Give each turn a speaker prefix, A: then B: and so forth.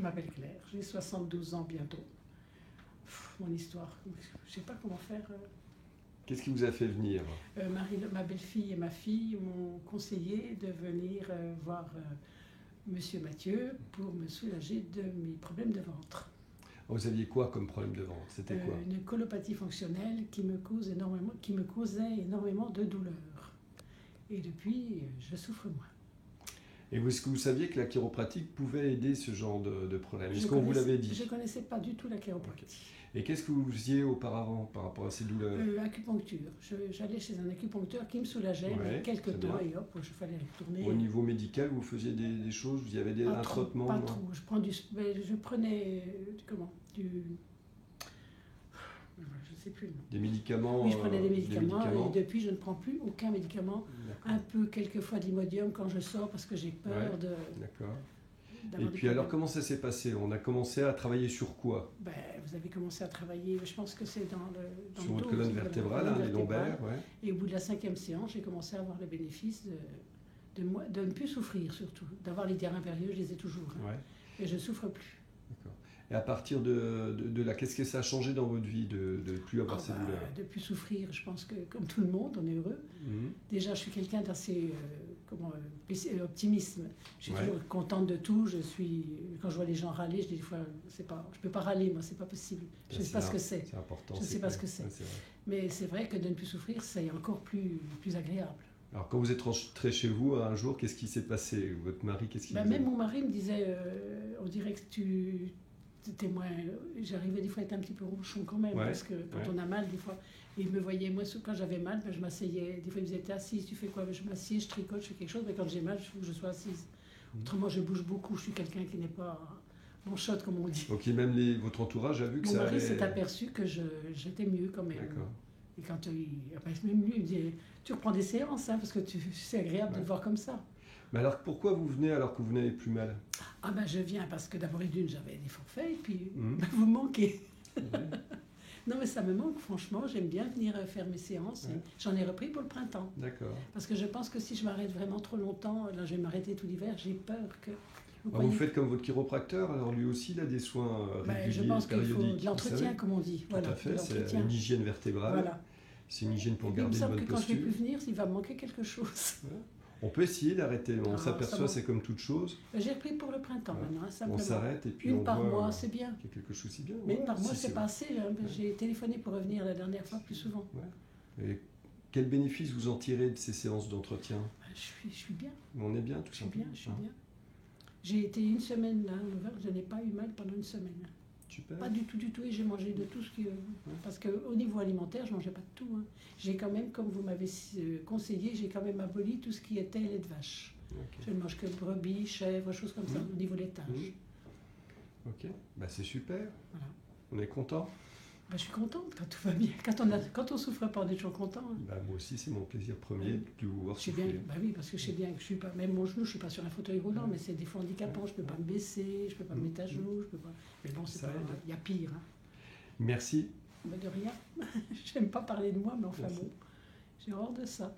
A: m'appelle Claire, j'ai 72 ans bientôt. Mon histoire, je ne sais pas comment faire.
B: Qu'est-ce qui vous a fait venir?
A: Ma belle-fille et ma fille m'ont conseillé de venir voir Monsieur Mathieu pour me soulager de mes problèmes de ventre.
B: Vous aviez quoi comme problème de ventre? C'était quoi?
A: Une colopathie fonctionnelle qui me causait énormément de douleurs. Et depuis, je souffre moins.
B: Et est-ce que vous saviez que la chiropratique pouvait aider ce genre de problème? Est-ce qu'on vous l'avait dit?
A: Je ne connaissais pas du tout la chiropratique.
B: Okay. Et qu'est-ce que vous faisiez auparavant par rapport à ces douleurs?
A: Acupuncture. J'allais chez un acupuncteur qui me soulageait quelques temps et hop, il fallait retourner.
B: Au niveau médical, vous faisiez des choses? Vous y avez un traitement?
A: Pas trop. Je prenais je ne sais plus.
B: Des médicaments?
A: Oui, je prenais des médicaments. Et depuis, je ne prends plus aucun médicament. Un peu, quelquefois, d'Imodium quand je sors parce que j'ai peur de...
B: D'accord. Et puis alors, comment ça s'est passé? On a commencé à travailler sur quoi?
A: Vous avez commencé à travailler, je pense que c'est dans
B: sur votre colonne vertébrale, les lombaires.
A: Et au bout de la 5e séance, j'ai commencé à avoir le bénéfice de ne plus souffrir, surtout. D'avoir les diarrhées impérieuses, je les ai toujours. Et je ne souffre plus.
B: D'accord. Et à partir de là, qu'est-ce que ça a changé dans votre vie de ne plus avoir ces douleurs?
A: De ne plus souffrir, je pense que comme tout le monde, on est heureux. Déjà, je suis quelqu'un d'assez optimiste. Je suis toujours contente de tout. Quand je vois les gens râler, je dis des fois, je ne peux pas râler, moi, c'est pas possible. Je ne sais pas ce que c'est.
B: C'est important.
A: Je ne sais pas ce que c'est. Mais c'est vrai que de ne plus souffrir, c'est encore plus agréable.
B: Alors, quand vous êtes rentré chez vous un jour, qu'est-ce qui s'est passé? Votre mari, qu'est-ce qu'il
A: Même mon mari me disait, on dirait que c'était moins... J'arrivais des fois à être un petit peu ronchon quand même, parce que quand on a mal, des fois... Et il me voyait, moi, quand j'avais mal, je m'asseyais. Des fois, il me disait, t'es assise, tu fais quoi? Je m'assieds, je tricote, je fais quelque chose, mais quand j'ai mal, il faut que je sois assise. Autrement, je bouge beaucoup, je suis quelqu'un qui n'est pas mon shot, comme on dit.
B: Ok, même votre entourage a vu que
A: mon
B: ça
A: mari
B: allait...
A: s'est aperçu que j'étais mieux quand même.
B: D'accord.
A: Et quand même lui, il me dit, tu reprends des séances, parce que c'est agréable de le voir comme ça.
B: Mais alors, pourquoi vous venez alors que vous n'avez plus mal?
A: Je viens parce que d'abord et d'une, j'avais des forfaits, et puis vous me manquez. Non, mais ça me manque, franchement. J'aime bien venir faire mes séances. J'en ai repris pour le printemps.
B: D'accord.
A: Parce que je pense que si je m'arrête vraiment trop longtemps, là, je vais m'arrêter tout l'hiver, j'ai peur que...
B: Vous faites comme votre chiropracteur, alors lui aussi, il a des soins réguliers,
A: je pense qu'il
B: périodiques.
A: faut de l'entretien, comme on dit.
B: Tout à fait, c'est une hygiène vertébrale. Voilà. C'est une hygiène pour garder une bonne posture.
A: Il me semble que quand je ne vais plus venir, il va me manquer quelque chose.
B: On peut essayer d'arrêter, on s'aperçoit, c'est comme toute chose.
A: J'ai repris pour le printemps maintenant, simplement.
B: On s'arrête et puis
A: une par mois, c'est bien.
B: Il y a quelque chose si bien.
A: Mais une par mois, c'est pas assez. J'ai téléphoné pour revenir la dernière fois plus souvent.
B: Et quel bénéfice vous en tirez de ces séances d'entretien?
A: Je suis bien.
B: On est bien, tout simplement.
A: Je suis bien. J'ai été une semaine là, je n'ai pas eu mal pendant une semaine.
B: Super.
A: Pas du tout, et j'ai mangé de tout ce qui... Parce qu'au niveau alimentaire, je ne mangeais pas de tout. J'ai quand même, comme vous m'avez conseillé, j'ai quand même aboli tout ce qui était lait de vache. Je ne mange que brebis, chèvres, choses comme ça, au niveau laitage.
B: Ok, c'est super.
A: Voilà.
B: On est content.
A: Je suis contente quand tout va bien. Quand on souffre pas, on est toujours content.
B: Moi aussi, c'est mon plaisir premier de vous voir souffrir.
A: Oui, parce que je sais bien que je suis pas... Même mon genou, je ne suis pas sur un fauteuil roulant, mais c'est des fois handicapant. Je ne peux pas me baisser, je ne peux pas me mettre à genoux. Je peux pas... Mais bon, c'est pas... Il y a pire.
B: Merci.
A: De rien. Je n'aime pas parler de moi, mais enfin bon, j'ai horreur de ça.